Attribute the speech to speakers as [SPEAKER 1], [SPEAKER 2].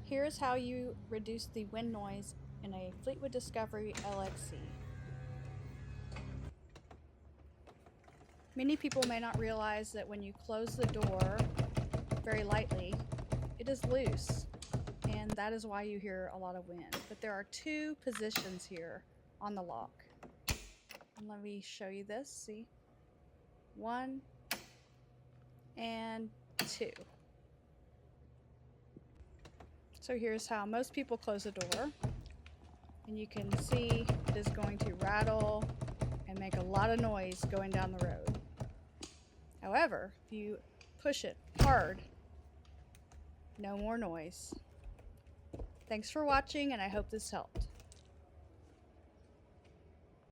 [SPEAKER 1] Here's how you reduce the wind noise in a Fleetwood Discovery LXE. Many people may not realize that when you close the door very lightly, it is loose, and that is why you hear a lot of wind. But there are two positions here on the lock. And let me show you this. See? 1 and 2. So here's how most people close the door. And you can see it is going to rattle and make a lot of noise going down the road. However, if you push it hard, no more noise. Thanks for watching, and I hope this helped.